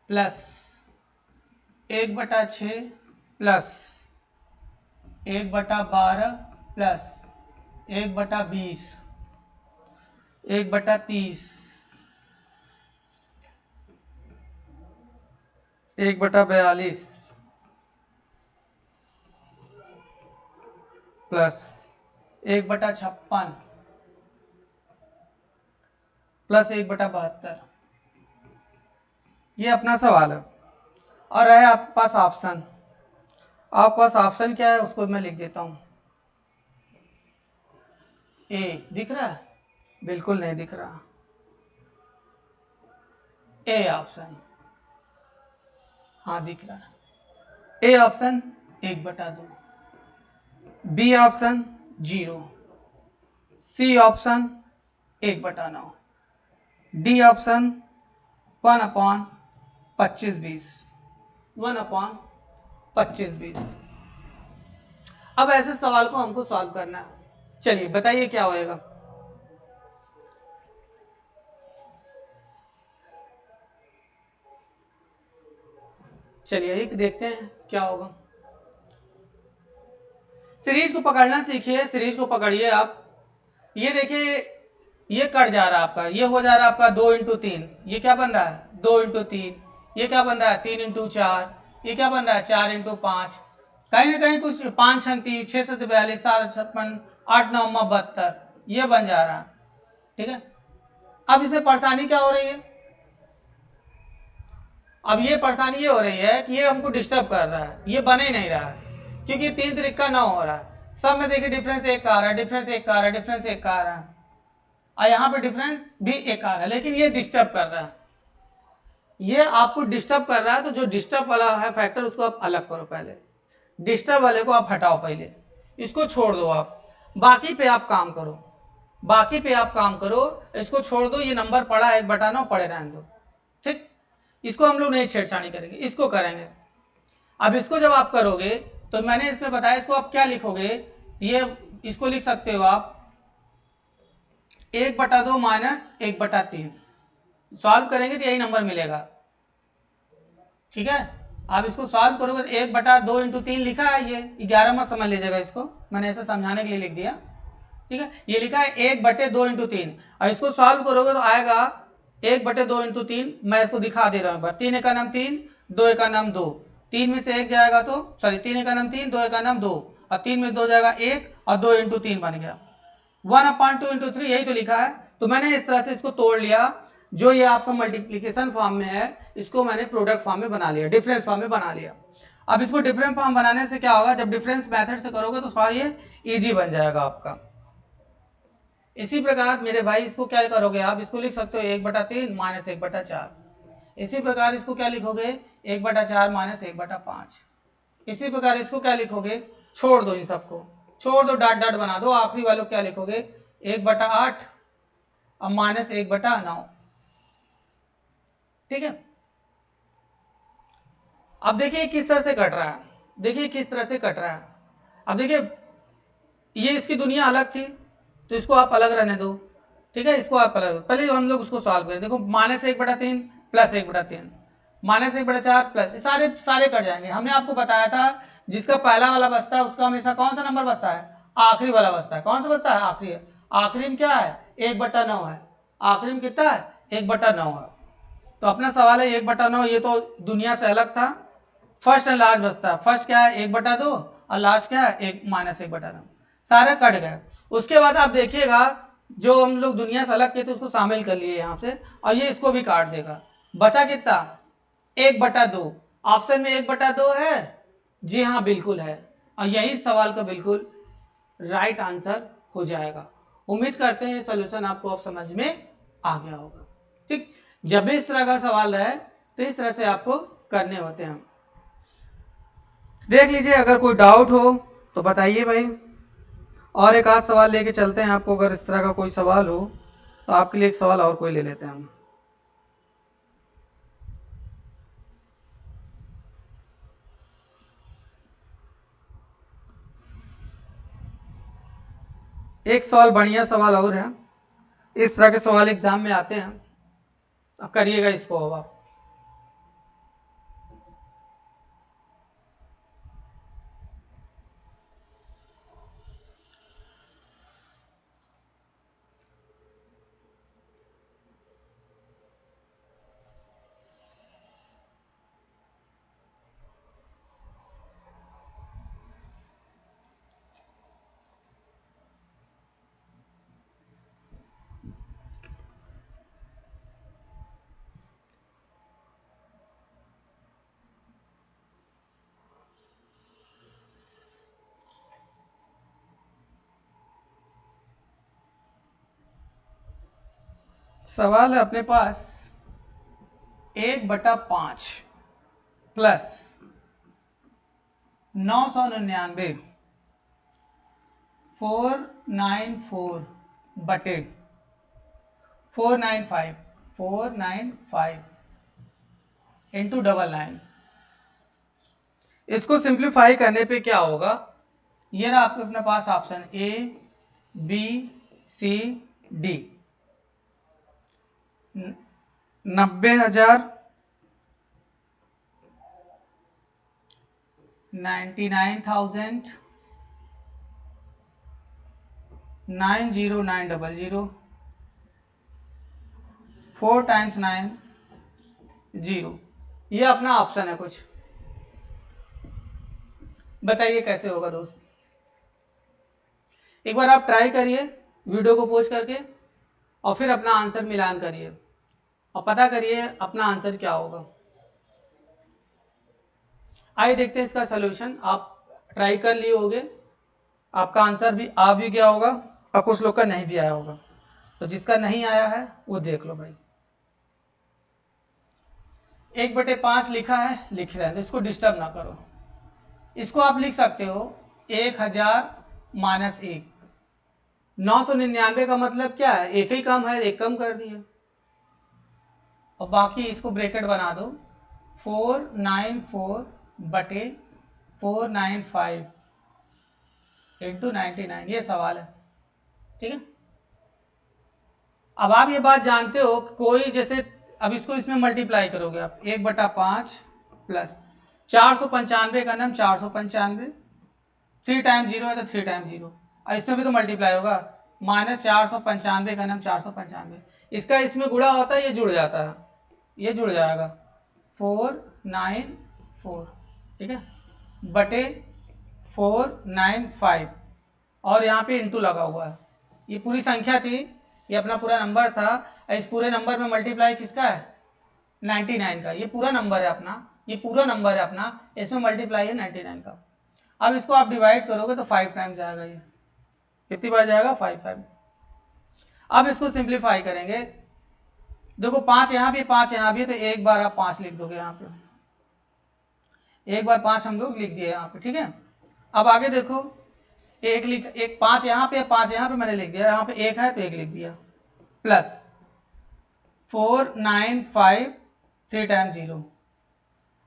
plus 1/6 plus 1/12 plus 1/20 1/30 1/42 plus 1/56 plus 1/72, ये अपना सवाल है। और है आपके पास ऑप्शन, आपके पास ऑप्शन क्या है उसको मैं लिख देता हूं। ए दिख रहा है? बिल्कुल नहीं दिख रहा। ए ऑप्शन, हाँ दिख रहा है। A option 1/2, B option 0, C option 1/9, D option 1/25/20, 1/25/20। अब ऐसे सवाल को हमको सॉल्व करना है। चलिए बताइए क्या होएगा। चलिए एक देखते हैं क्या होगा। सीरीज को पकड़ना सीखिए, सीरीज को पकड़िए आप। ये देखिए ये कट जा रहा है आपका, ये हो जा रहा है आपका 2 × 3, ये क्या बन रहा है 2 × 3, ये क्या बन रहा है 3 × 4, ये क्या बन रहा है 4 × 5, कहीं ना कहीं कुछ 5 × 3 6 7 42 7 56 8 9 72, ये बन जा रहा है, ठीक है। अब इसे परेशानी क्या हो रही है, अब ये परेशानी ये हो रही है कि ये हमको डिस्टर्ब कर रहा है, ये बन ही नहीं रहा है, क्योंकि 3 तरीका 9 हो रहा है। सब में देखिए डिफरेंस 1 का आ रहा है, डिफरेंस 1 का आ रहा है, डिफरेंस 1 का आ रहा है, और यहाँ पे डिफरेंस भी 1 आ रहा है, लेकिन ये डिस्टर्ब कर रहा है, ये आपको डिस्टर्ब कर रहा है। तो जो डिस्टर्ब वाला है फैक्टर उसको आप अलग करो, पहले डिस्टर्ब वाले को आप हटाओ, पहले इसको छोड़ दो आप, बाकी पे आप काम करो, बाकी पे आप काम करो, इसको छोड़ दो। ये नंबर पड़ा 1/9 पड़े रहने दो, ठीक। इसको हम लोग नहीं छेड़छाड़ी करेंगे, इसको करेंगे। अब इसको जब आप करोगे तो मैंने इसमें बताया, इसको आप क्या लिखोगे, ये इसको लिख सकते हो आप 1/2 - 1/3, सॉल्व करेंगे तो यही नंबर मिलेगा, ठीक है। आप इसको सॉल्व करोगे तो 1/2 × 3 लिखा है, ये 11 मत समझ लीजिएगा, इसको मैंने ऐसे समझाने के लिए लिख दिया, ठीक है। ये लिखा है 1/2 × 3, और इसको सॉल्व करोगे तो आएगा 1/2 × 3। मैं इसको दिखा दे रहा हूँ, 3 का नाम 3, 2 का नाम 2, 3 में से 1 जाएगा तो सॉरी 3 का नाम 3, 2 का नाम 2, और 3 में 2 जाएगा 1, और 2 × 3 बन गया 1/2 × 3, यही तो लिखा है। तो मैंने इस तरह से इसको तोड़ लिया, जो ये आपका मल्टीप्लीकेशन फॉर्म में है इसको मैंने प्रोडक्ट फॉर्म में बना लिया, डिफरेंस फॉर्म में बना लिया। अब इसको डिफरेंस फॉर्म बनाने से क्या होगा, जब डिफरेंस मेथड से करोगे तो थोड़ा ये इजी बन जाएगा आपका। इसी प्रकार मेरे भाई इसको क्या करोगे आप, इसको लिख सकते हो 1/3 - 1/4। इसी प्रकार इसको क्या लिखोगे 1/4 - 1/5। इसी प्रकार इसको क्या लिखोगे, छोड़ दो, इन सबको छोड़ दो, डॉट डॉट बना दो, आखिरी वालों क्या लिखोगे 1/8 और -1/9, ठीक है। अब देखिए किस तरह से कट रहा है, देखिए किस तरह से कट रहा है। अब देखिए ये इसकी दुनिया अलग थी, तो इसको आप अलग रहने दो, ठीक है। इसको आप अलग, पहले हम लोग उसको सॉल्व करें। देखो -1/3 प्लस 1/3 -1/4 प्लस, सारे सारे कट जाएंगे। हमने आपको बताया था जिसका पहला वाला बचता है उसका हमेशा कौन सा नंबर बचता है, आखिरी वाला बचता है। कौन सा बचता है, आखिरी है। आखिरी में क्या है 1/9 है, आखिरी में कितना है 1/9 है। तो अपना सवाल है 1/9, ये तो दुनिया से अलग था। फर्स्ट एंड लास्ट बचता है, फर्स्ट क्या है 1/2 और लास्ट क्या है 1 - 1/9, सारे कट गए। उसके बाद आप देखिएगा जो हम लोग दुनिया से अलग किए थे उसको शामिल कर लिए यहाँ से, और ये इसको भी काट देगा। बचा कितना 1/2। ऑप्शन में 1/2 है, जी हाँ बिल्कुल है, और यही सवाल का बिल्कुल राइट आंसर हो जाएगा। उम्मीद करते हैं सॉल्यूशन आपको अब समझ में आ गया होगा। ठीक, जब भी इस तरह का सवाल रहे तो इस तरह से आपको करने होते हैं। देख लीजिए, अगर कोई डाउट हो तो बताइए भाई, और एक आध सवाल लेके चलते हैं आपको। अगर इस तरह का कोई सवाल हो तो आपके लिए एक सवाल और कोई ले लेते हैं हम। एक सवाल, बढ़िया सवाल और है, इस तरह के सवाल एग्जाम में आते हैं, अब करिएगा इसको। अब आप सवाल है अपने पास 1/5 प्लस 999 494 बटे 495 इंटू 99। इसको सिंप्लीफाई करने पे क्या होगा, ये रहा आपके अपने पास option A B C D. 90,000, 99,000, 90900, 4 times 9 0। ये अपना ऑप्शन है कुछ, बताइए कैसे होगा दोस्त। एक बार आप ट्राई करिए वीडियो को पॉज करके, और फिर अपना आंसर मिलान करिए और पता करिए अपना आंसर क्या होगा। आइए देखते हैं इसका सलूशन। आप ट्राई कर लिए होंगे, आपका आंसर भी आ भी गया होगा, और कुछ लोग का नहीं भी आया होगा। तो जिसका नहीं आया है वो देख लो भाई। 1/5 लिखा है, लिख रहे हैं तो इसको डिस्टर्ब ना करो। इसको आप लिख सकते हो 1000 माइनस 1। 999 का मतलब क्या है, एक ही कम है, एक कम कर दिया, और बाकी इसको ब्रैकेट बना दो 494 बटे 495 इंटू 99। ये सवाल है, ठीक है। अब आप ये बात जानते हो, कोई जैसे अब इसको इसमें मल्टीप्लाई करोगे आप, 1/5 प्लस 495 का नाम 495, 3 टाइम 0 है तो 3 टाइम 0, और इसमें भी तो मल्टीप्लाई होगा, माइनस 495 का नाम 495, इसका इसमें गुणा होता है, ये जुड़ जाता है, ये जुड़ जाएगा 494, ठीक है, बटे 495, और यहाँ पे इंटू लगा हुआ है। ये पूरी संख्या थी, ये अपना पूरा नंबर था, इस पूरे नंबर में मल्टीप्लाई किसका है, 99 का। ये पूरा नंबर है अपना, ये पूरा नंबर है अपना, इसमें मल्टीप्लाई है 99 का। अब इसको आप डिवाइड करोगे तो 5 टाइम जाएगा, ये कितनी बार जाएगा, 5 अब इसको सिंप्लीफाई करेंगे, देखो 5 यहाँ भी 5 यहाँ भी, तो एक बार आप 5 लिख दोगे यहाँ पे, एक बार 5 हम लोग लिख दिए यहाँ पे, ठीक है। अब आगे देखो, एक 5 यहाँ पे, 5 यहाँ पे मैंने लिख दिया, यहाँ पे 1 है तो 1 लिख दिया, प्लस 495 3 टाइम 0।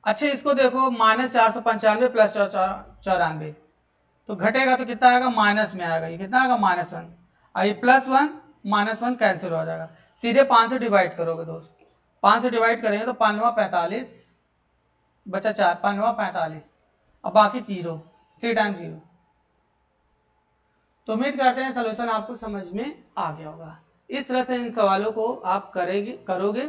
अच्छा इसको देखो, माइनस 495 प्लस 94, तो घटेगा तो कितना आएगा, माइनस में आएगा, ये कितना आएगा, -1, और ये +1 -1 कैंसिल हो जाएगा, सीधे 5 से डिवाइड करोगे दोस्त, 5 से डिवाइड करेंगे तो 5 45 बचा 4, 5 45, अब बाकी 0, 3 टाइम 0। तो उम्मीद करते हैं सलूशन आपको समझ में आ गया होगा। इस तरह से इन सवालों को आप करोगे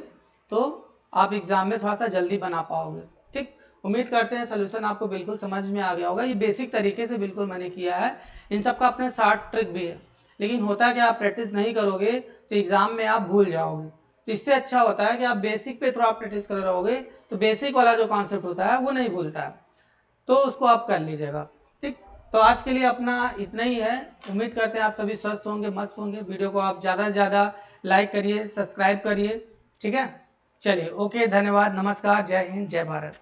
तो आप एग्जाम में थोड़ा सा जल्दी बना पाओगे, ठीक। उम्मीद करते हैं सलूशन आपको बिल्कुल समझ में आ गया होगा। ये बेसिक तरीके से बिल्कुल मैंने किया है, इन सब का अपने 60 ट्रिक भी है, लेकिन होता है कि आप प्रैक्टिस नहीं करोगे तो एग्जाम में आप भूल जाओगे। तो इससे अच्छा होता है कि आप बेसिक पे थोड़ा प्रैक्टिस कर रहोगे तो बेसिक वाला जो कॉन्सेप्ट होता है वो नहीं भूलता है, तो उसको आप कर लीजिएगा। ठीक, तो आज के लिए अपना इतना ही है। उम्मीद करते हैं आप सभी स्वस्थ होंगे, मस्त होंगे। वीडियो को आप ज़्यादा से ज़्यादा लाइक करिए, सब्सक्राइब करिए। ठीक है, चलिए ओके, धन्यवाद, नमस्कार, जय हिंद, जय भारत।